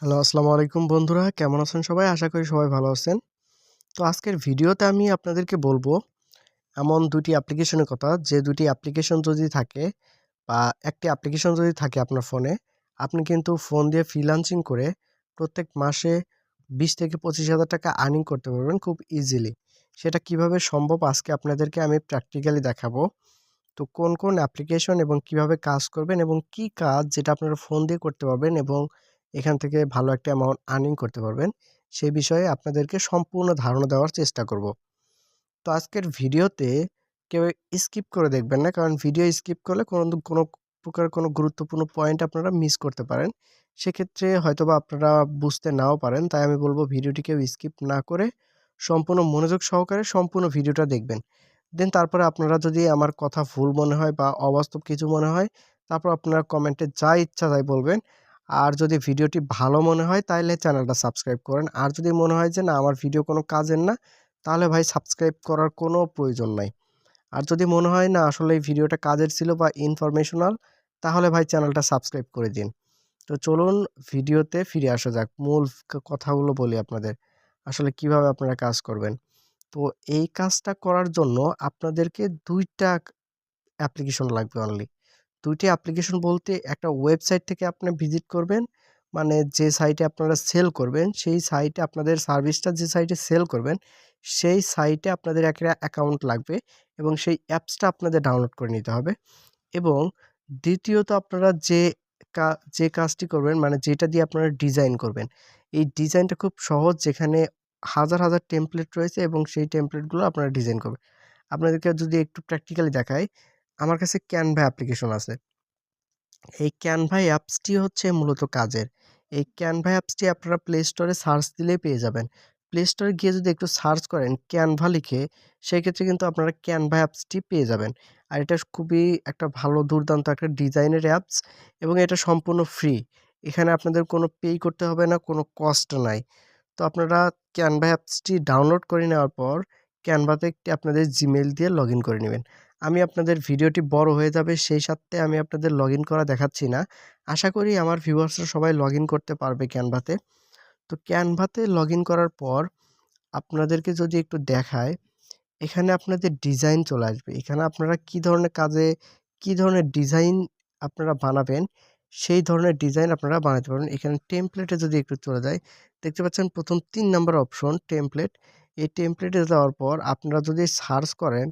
Hello, আসসালামু আলাইকুম বন্ধুরা। কেমন আছেন সবাই? আশা করি সবাই ভালো আছেন। তো আজকের ভিডিওতে আমি আপনাদেরকে বলবো এমন ২ টি অ্যাপ্লিকেশনের কথা, যে ২ টি অ্যাপ্লিকেশন যদি থাকে বা একটি অ্যাপ্লিকেশন যদি থাকে আপনার ফোনে, আপনি কিন্তু ফোন দিয়ে ফ্রিল্যান্সিং করে প্রত্যেক মাসে ২০ থেকে ৳২৫,০০০ আর্নিং করতে পারবেন খুব ইজিলি। সেটা কিভাবে সম্ভব আজকে আপনাদেরকে আমি প্র্যাকটিক্যালি দেখাবো। তো কোন অ্যাপ্লিকেশন এবং কিভাবে কাজ করবেন এবং কি কাজ যেটা আপনারা ফোন দিয়ে করতে পারবেন এবং এখান থেকে ভালো একটা অ্যামাউন্ট আর্নিং করতে পারবেন, সেই বিষয়ে আপনাদেরকে সম্পূর্ণ ধারণা দেওয়ার চেষ্টা করব। তো আজকের ভিডিওতে কেউ স্কিপ করে দেখবেন না, কারণ ভিডিও স্কিপ করলে কোনো প্রকার কোনো গুরুত্বপূর্ণ পয়েন্ট আপনারা মিস করতে পারেন। সেক্ষেত্রে হয়তোবা আপনারা বুঝতে নাও পারেন। তাই আমি বলব ভিডিওটি কেউ স্কিপ না করে সম্পূর্ণ মনোযোগ সহকারে সম্পূর্ণ ভিডিওটা দেখবেন। দেন তারপরে আপনারা যদি আমার কথা ভুল মনে হয় বা অবাস্তব কিছু মনে হয়, তারপর আপনারা কমেন্টে যা ইচ্ছা তাই বলবেন। আর যদি ভিডিওটি ভালো মনে হয় তাইলে চ্যানেলটা সাবস্ক্রাইব করেন। আর যদি মনে হয় যে না, আমার ভিডিও কোনো কাজের না, তাহলে ভাই সাবস্ক্রাইব করার কোনো প্রয়োজন নাই। আর যদি মনে হয় না আসলে এই ভিডিওটা কাজের ছিল বা ইনফরমেশনাল, তাহলে ভাই চ্যানেলটা সাবস্ক্রাইব করে দিন। তো চলুন ভিডিওতে ফিরে আসা যাক। মূল কথাগুলো বলি আপনাদের। আসলে কিভাবে আপনারা কাজ করবেন। তো এই কাজটা করার জন্য আপনাদেরকে ২ টা অ্যাপ্লিকেশন লাগবে অনলি। ২ টি অ্যাপ্লিকেশন বলতে একটা ওয়েবসাইট থেকে আপনি ভিজিট করবেন। মানে যে সাইটে আপনারা সেল করবেন, সেই সাইটে আপনাদের সার্ভিসটা যে সাইটে সেল করবেন, সেই সাইটে আপনাদের একটা অ্যাকাউন্ট লাগবে এবং সেই অ্যাপসটা আপনাদের ডাউনলোড করে নিতে হবে। এবং দ্বিতীয়ত আপনারা কা যে কাজটি করবেন, মানে যেটা দিয়ে আপনারা ডিজাইন করবেন, এই ডিজাইনটা খুব সহজ, যেখানে হাজার টেমপ্লেট রয়েছে এবং সেই টেমপ্লেটগুলো আপনারা ডিজাইন করবেন। আপনাদেরকে যদি একটু প্র্যাকটিক্যালি দেখাই, আমার কাছে Canva অ্যাপ্লিকেশন আছে। এই Canva অ্যাপসটি হচ্ছে মূলত কাজের। এই Canva অ্যাপসটি আপনারা প্লে স্টোরে সার্চ দিলেই পেয়ে যাবেন। প্লে স্টোরে গিয়ে যদি একটু সার্চ করেন Canva লিখে, সেক্ষেত্রে কিন্তু আপনারা Canva অ্যাপসটি পেয়ে যাবেন। আর এটা খুবই একটা ভালো দুর্দান্ত একটা ডিজাইনের অ্যাপস এবং এটা সম্পূর্ণ ফ্রি। এখানে আপনাদের কোনো পেই করতে হবে না, কোনো কস্ট নাই। তো আপনারা Canva অ্যাপসটি ডাউনলোড করে নেওয়ার পর Canva তে একটি আপনাদের Gmail দিয়ে লগইন করে নিবেন। আমি আপনাদের ভিডিওটি বড় হয়ে যাবে, সেই সাথে আমি আপনাদের লগইন করা দেখাচ্ছি না। আশা করি আমার ভিউয়ার্সরা সবাই লগইন করতে পারবে Canva তে। তো Canva তে লগইন করার পর আপনাদেরকে যদি একটু দেখাই, এখানে আপনাদের ডিজাইন চলে আসবে। এখানে আপনারা কি ধরনের কাজে, কি ধরনের ডিজাইন আপনারা বানাবেন, সেই ধরনের ডিজাইন আপনারা বানাতে পারবেন। এখানে টেমপ্লেটে যদি একটু চলে যাই, দেখতে পাচ্ছেন ১ম ৩ নাম্বার অপশন টেমপ্লেট। এই টেমপ্লেটে যাওয়ার পর আপনারা যদি সার্চ করেন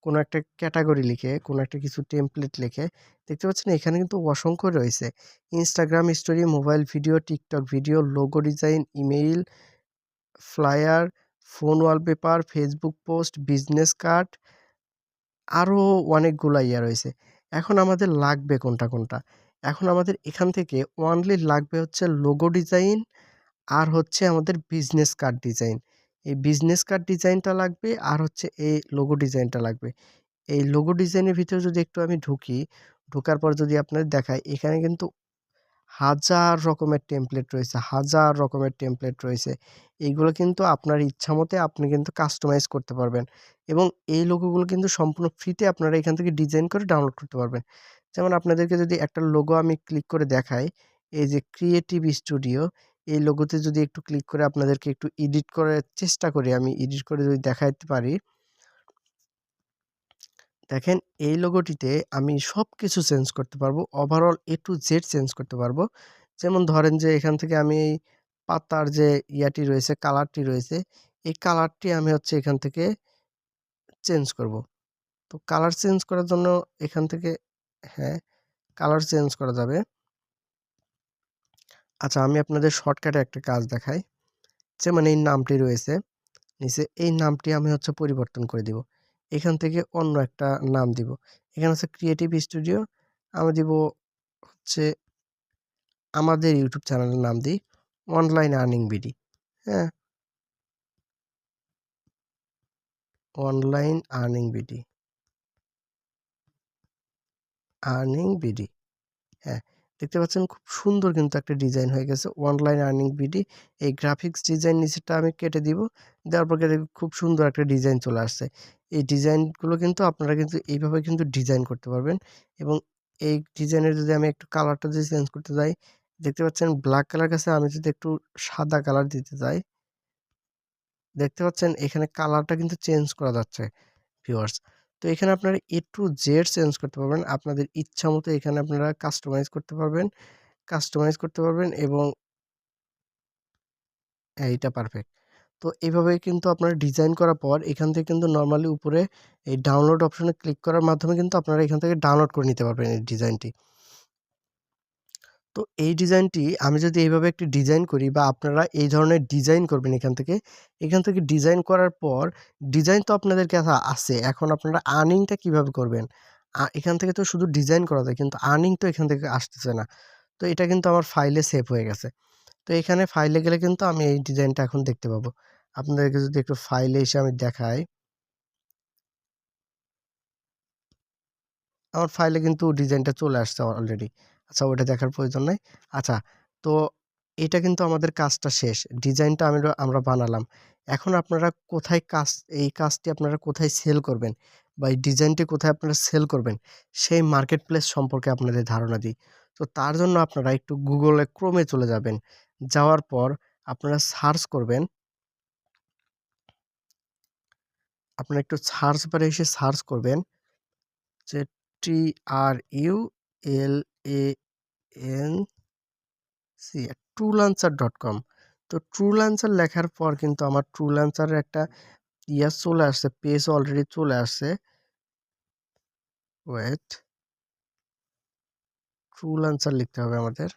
কোনো একটা ক্যাটেগরি লিখে, কোনো একটা কিছু টেমপ্লেট লিখে, দেখতে পাচ্ছেন এখানে কিন্তু অসংখ্য রয়েছে। Instagram story, mobile video, TikTok video, logo design, email, flyer, phone wallpaper, Facebook post, business card, আরও অনেকগুলা রয়েছে। এখন আমাদের লাগবে কোনটা? এখন আমাদের এখান থেকে অনলি লাগবে হচ্ছে লোগো ডিজাইন আর হচ্ছে আমাদের বিজনেস কার্ড ডিজাইন। এই বিজনেস কার্ড ডিজাইনটা লাগবে আর হচ্ছে এই লোগো ডিজাইনটা লাগবে। এই লোগো ডিজাইনের ভিতরে যদি একটু আমি ঢুকি, ঢোকার পর যদি আপনাদের দেখাই, এখানে কিন্তু হাজার রকমের টেমপ্লেট রয়েছে, হাজার রকমের টেমপ্লেট রয়েছে। এইগুলো কিন্তু আপনার ইচ্ছামতে আপনি কিন্তু কাস্টমাইজ করতে পারবেন এবং এই লোগোগুলো কিন্তু সম্পূর্ণ ফ্রিতে আপনারা এখান থেকে ডিজাইন করে ডাউনলোড করতে পারবেন। যেমন আপনাদেরকে যদি একটা লোগো আমি ক্লিক করে দেখাই, এই যে ক্রিয়েটিভ স্টুডিও, এই লোগোতে যদি একটু ক্লিক করে আপনাদেরকে একটু এডিট করার চেষ্টা করি, আমি এডিট করে যদি দেখাইতে পারি, দেখেন এই লোগোটিতে আমি সবকিছু চেঞ্জ করতে পারবো। Overall A to Z change করতে পারবো। যেমন ধরেন যে এখান থেকে আমি এই পাতার যে ইয়াটি রয়েছে, কালারটি রয়েছে, এই কালারটি আমি হচ্ছে এখান থেকে চেঞ্জ করব। তো কালার চেঞ্জ করার জন্য এখান থেকে, হ্যাঁ, কালার চেঞ্জ করা যাবে। আচ্ছা, আমি আপনাদের শর্টকাটে একটা কাজ দেখাই। যেমন এই নামটি রয়েছে নিচে, এই নামটি আমি হচ্ছে পরিবর্তন করে দিব। এখান থেকে অন্য একটা নাম দিব। এখানে হচ্ছে ক্রিয়েটিভ স্টুডিও, আমি দিব হচ্ছে আমাদের ইউটিউব চ্যানেলের নাম দিই অনলাইন আর্নিং বিডি। হ্যাঁ, online earning BD, earning BD. হ্যাঁ, দেখতে পাচ্ছেন খুব সুন্দর কিন্তু একটা ডিজাইন হয়ে গেছে অনলাইন আর্নিং বিডি। এই গ্রাফিক্স ডিজাইন নিচেরটা আমি কেটে দিব। দেওয়ার পর দেখুন খুব সুন্দর একটা ডিজাইন চলে আসছে। এই ডিজাইনগুলো কিন্তু আপনারা কিন্তু এইভাবে কিন্তু ডিজাইন করতে পারবেন এবং এই ডিজাইনের যদি আমি একটু কালারটা যদি চেঞ্জ করতে যাই, দেখতে পাচ্ছেন ব্ল্যাক কালার কাছে আমি যদি একটু সাদা কালার দিতে যাই, দেখতে পাচ্ছেন এখানে কালারটা কিন্তু চেঞ্জ করা যাচ্ছে ভিউয়ার্স। তো এখানে আপনারা A to Z চেঞ্জ করতে পারবেন। আপনাদের ইচ্ছামতো এখানে আপনারা কাস্টমাইজ করতে পারবেন এবং এইটা পারফেক্ট। তো এভাবে কিন্তু আপনারা ডিজাইন করার পর এখান থেকে কিন্তু নরমালি উপরে এই ডাউনলোড অপশনে ক্লিক করার মাধ্যমে কিন্তু আপনারা এখান থেকে ডাউনলোড করে নিতে পারবেন এই ডিজাইনটি। তো এই ডিজাইনটি আমি যদি এইভাবে একটি ডিজাইন করি বা আপনারা এই ধরনের ডিজাইন করবেন এখান থেকে ডিজাইন করার পর ডিজাইন তো আপনাদের কাছে আছে। এখন আপনারা আর্নিংটা কিভাবে করবেন? এখান থেকে তো শুধু ডিজাইন করা যায় কিন্তু আর্নিং তো এখান থেকে আসতেছে না। তো এটা কিন্তু আমার ফাইলে সেভ হয়ে গেছে। তো এখানে ফাইলে গেলে কিন্তু আমি এই ডিজাইনটা এখন দেখতে পাবো। আপনাদেরকে যদি একটু ফাইলে এসে আমি দেখাই, আমার ফাইলে কিন্তু ডিজাইনটা চলে আসছে অলরেডি। আচ্ছা ওটা দেখার প্রয়োজন নাই। আচ্ছা, তো এটা কিন্তু আমাদের কাজটা শেষ। ডিজাইনটা আমরা বানালাম। এখন আপনারা এই কাজটি আপনারা কোথায় সেল করবেন বা এই ডিজাইনটি কোথায় আপনারা সেল করবেন, সেই মার্কেট প্লেস সম্পর্কে আপনাদের ধারণা দিই। তো তার জন্য আপনারা একটু Google Chrome চলে যাবেন। যাওয়ার পর আপনারা সার্চ করবেন। আপনারা একটু সার্চ বারে এসে সার্চ করবেন যে TRULANCER TrueLancer.com। তো TrueLancer লেখার পর কিন্তু আমার TrueLancer এর একটা চলে আসছে, পেজ অলরেডি চলে আসছে। ওয়েট, TrueLancer লিখতে হবে আমাদের।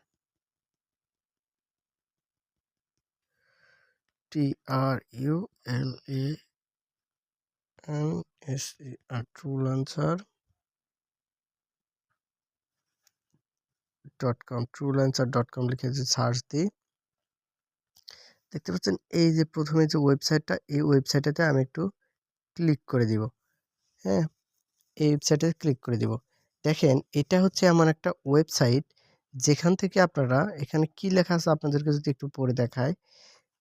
TrueLancer.com লিখে যে সার্চ দিই, দেখতে পাচ্ছেন এই যে প্রথমে যে ওয়েবসাইটটা, এই ওয়েবসাইটটাতে আমি একটু ক্লিক করে দিব। হ্যাঁ, এই ওয়েবসাইটে ক্লিক করে দিব। দেখেন এটা হচ্ছে এমন একটা ওয়েবসাইট যেখান থেকে আপনারা, এখানে কি লেখা আছে আপনাদেরকে যদি একটু পড়ে দেখাই,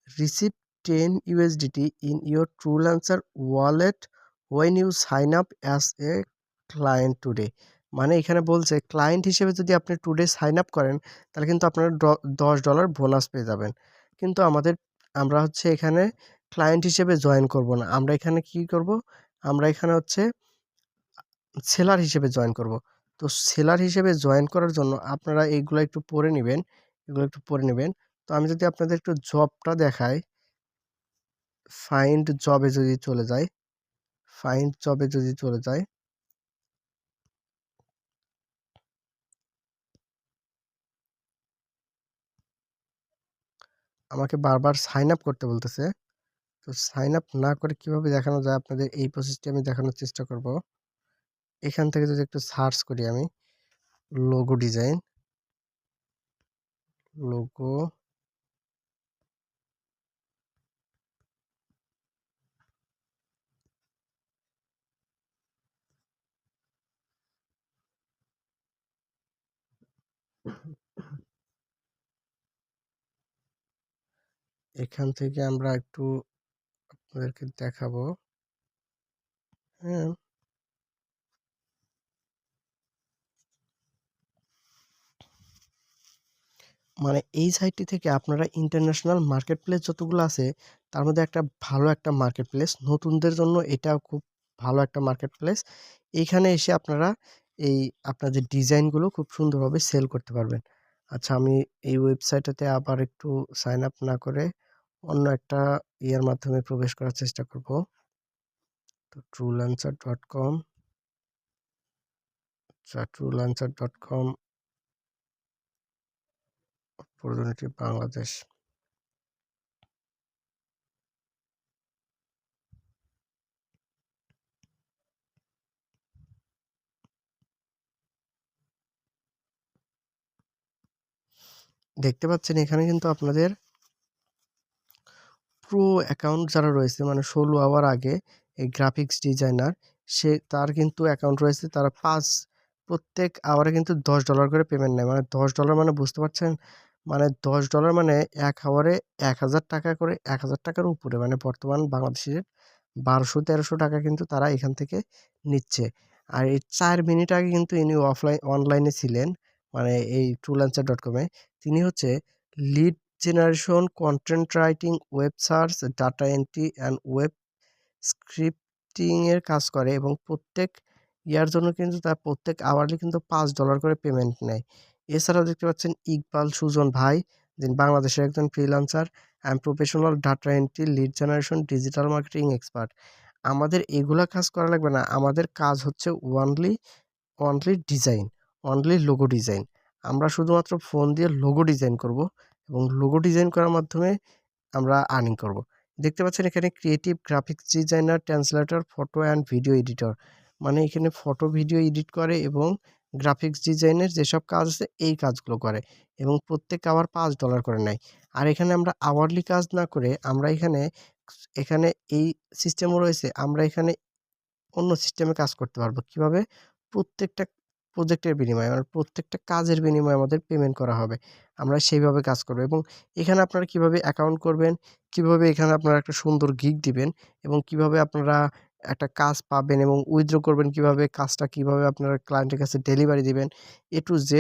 receive 10 USDT in your TrueLancer wallet when you sign up as a client today। মানে এখানে বলছে ক্লায়েন্ট হিসেবে যদি আপনি টুডে সাইন আপ করেন তাহলে কিন্তু আপনারা $10 বোনাস পেয়ে যাবেন। কিন্তু আমরা হচ্ছে এখানে ক্লায়েন্ট হিসেবে জয়েন করব না। আমরা এখানে কি করব? আমরা এখানে হচ্ছে সেলার হিসেবে জয়েন করব। তো সেলার হিসেবে জয়েন করার জন্য আপনারা এইগুলা একটু পড়ে নিবেন, এগুলো একটু পড়ে নিবেন। তো আমি যদি আপনাদের একটু জবটা দেখাই, ফাইন্ড জবে যদি চলে যাই, ফাইন্ড জবে যদি চলে যাই, আমাকে বারবার সাইন আপ করতে বলতেছে। তো সাইন আপ না করে কিভাবে দেখানো যায় আপনাদের, এই প্রসেসটি আমি দেখানোর চেষ্টা করব। এখান থেকে যদি একটু সার্চ করি আমি, লোগো ডিজাইন, লোগো, এখান থেকে আমরা একটু আপনাদেরকে দেখাবো। হ্যাঁ, মানে এই সাইটটি থেকে আপনারা ইন্টারন্যাশনাল মার্কেট প্লেস যতগুলো আছে তার মধ্যে ভালো একটা মার্কেট প্লেস, নতুনদের জন্য এটা খুব ভালো একটা মার্কেট প্লেস। এইখানে এসে আপনারা আপনাদের ডিজাইনগুলো খুব সুন্দরভাবে সেল করতে পারবেন। আচ্ছা, আমি এই ওয়েবসাইটটাতে আবার একটু সাইন আপ না করে অন্য একটা মাধ্যমে প্রবেশ করার চেষ্টা করব। তো TrueLancer.com, আচ্ছা TrueLancer.com অপরচুনিটি বাংলাদেশ। দেখতে পাচ্ছেন এখানে কিন্তু আপনাদের প্রো অ্যাকাউন্ট যারা রয়েছে, মানে ১৬ আওয়ার আগে এই গ্রাফিক্স ডিজাইনার, তার কিন্তু অ্যাকাউন্ট রয়েছে। তারা প্রত্যেক আওয়ারে কিন্তু $10 করে পেমেন্ট নেয়। মানে $10 মানে বুঝতে পারছেন? মানে $10 মানে ১ আওয়ারে ৳১,০০০ করে, ৳১,০০০ উপরে, মানে বর্তমান বাংলাদেশের ৳১,২০০-১,৩০০ কিন্তু তারা এখান থেকে নিচ্ছে। আর এই ৪ মিনিট আগে কিন্তু ইনি অনলাইনে ছিলেন। মানে এই freelancer.com এ তিনি হচ্ছে lead generation, content writing, web search, data entry and web scripting এর কাজ করে এবং প্রত্যেক ইয়ার জন্য কিন্তু তার প্রত্যেক আওয়ারলি কিন্তু $5 করে পেমেন্ট নেয়। এছাড়াও দেখতে পাচ্ছেন ইকবাল সুজন ভাই, যিনি বাংলাদেশের একজন freelancer and professional data entry, lead generation, digital marketing expert. আমাদের এগুলা কাজ করা লাগবে না। আমাদের কাজ হচ্ছে only design, only logo design. আমরা শুধুমাত্র ফোন দিয়ে লোগো ডিজাইন করব এবং লোগো ডিজাইন করার মাধ্যমে আমরা আর্নিং করব। দেখতে পাচ্ছেন এখানে creative graphics designer, translator, photo and video editor. মানে এখানে ফটো ভিডিও এডিট করে এবং গ্রাফিক্স ডিজাইনের যেসব কাজ আছে এই কাজগুলো করে এবং প্রত্যেক আওয়ার $5 করে নেয়। আর এখানে আমরা আওয়ারলি কাজ না করে আমরা এখানে এই সিস্টেমও রয়েছে। আমরা এখানে অন্য সিস্টেমে কাজ করতে পারবো। কিভাবে? প্রত্যেকটা প্রজেক্টের বিনিময়ে মানে প্রত্যেকটা কাজের বিনিময়ে আমাদের পেমেন্ট করা হবে। আমরা সেইভাবে কাজ করব এবং এখানে আপনারা কিভাবে অ্যাকাউন্ট করবেন, কিভাবে এখানে আপনারা একটা সুন্দর গিগ দিবেন এবং কিভাবে আপনারা একটা কাজ পাবেন এবং উইথড্র করবেন কিভাবে, কাজটা কিভাবে আপনারা ক্লায়েন্টের কাছে ডেলিভারি দিবেন, A to Z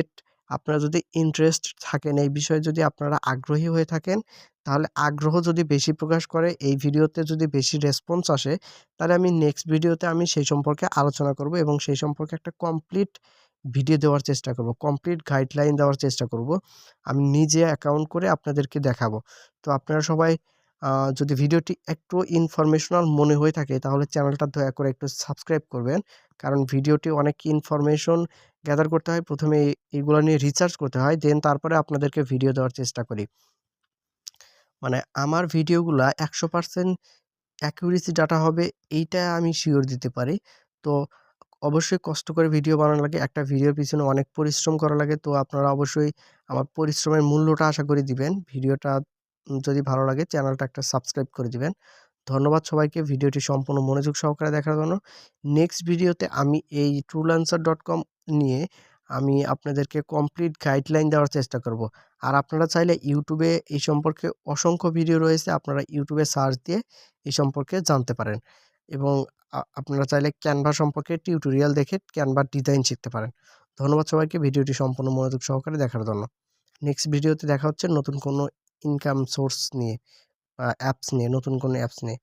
আপনারা যদি ইন্টারেস্ট থাকেন এই বিষয়ে, যদি আপনারা আগ্রহী হয়ে থাকেন, তাহলে আগ্রহ যদি বেশি প্রকাশ করে, এই ভিডিওতে যদি বেশি রেসপন্স আসে, তাহলে আমি নেক্সট ভিডিওতে আমি সেই সম্পর্কে আলোচনা করব এবং সেই সম্পর্কে একটা কমপ্লিট ভিডিও দেওয়ার চেষ্টা করব। কমপ্লিট গাইডলাইন দেওয়ার চেষ্টা করব। আমি নিজে অ্যাকাউন্ট করে আপনাদেরকে দেখাবো। তো আপনারা সবাই যদি ভিডিওটি একটু ইনফরমেশনাল মনে হয়ে থাকে তাহলে চ্যানেলটা দয়া করে একটু সাবস্ক্রাইব করবেন। কারণ ভিডিওটি অনেক ইনফরমেশন গ্যাদার করতে হয়। প্রথমে এইগুলা নিয়ে রিসার্চ করতে হয়। দেন তারপরে আপনাদেরকে ভিডিও দেওয়ার চেষ্টা করি। মানে আমার ভিডিওগুলা 100% অ্যাকুরেসি ডাটা হবে এইটা আমি শিওর দিতে পারি। তো অবশ্যই কষ্ট করে ভিডিও বানানো লাগে। একটা ভিডিওর পিছনে অনেক পরিশ্রম করা লাগে। তো আপনারা অবশ্যই আমার পরিশ্রমের মূল্যটা আশা করি দিবেন। ভিডিওটা যদি ভালো লাগে চ্যানেলটা একটা সাবস্ক্রাইব করে দিবেন। ধন্যবাদ সবাইকে ভিডিওটি সম্পূর্ণ মনোযোগ সহকারে দেখার জন্য। নেক্সট ভিডিওতে আমি এই truelancer.com নিয়ে আমি আপনাদেরকে কমপ্লিট গাইডলাইন দেওয়ার চেষ্টা করব। আর আপনারা চাইলে YouTube এ এই সম্পর্কে অসংখ্য ভিডিও রয়েছে। আপনারা YouTube এ সার্চ দিয়ে এই সম্পর্কে জানতে পারেন এবং আপনারা চাইলে Canva সম্পর্কে টিউটোরিয়াল দেখে Canva ডিজাইন শিখতে পারেন। ধন্যবাদ সবাইকে ভিডিওটি সম্পূর্ণ মনোযোগ সহকারে দেখার জন্য। নেক্সট ভিডিওতে দেখা হচ্ছে নতুন কোনো ইনকাম সোর্স নিয়ে বা অ্যাপস নিয়ে, নতুন কোনো অ্যাপস নিয়ে।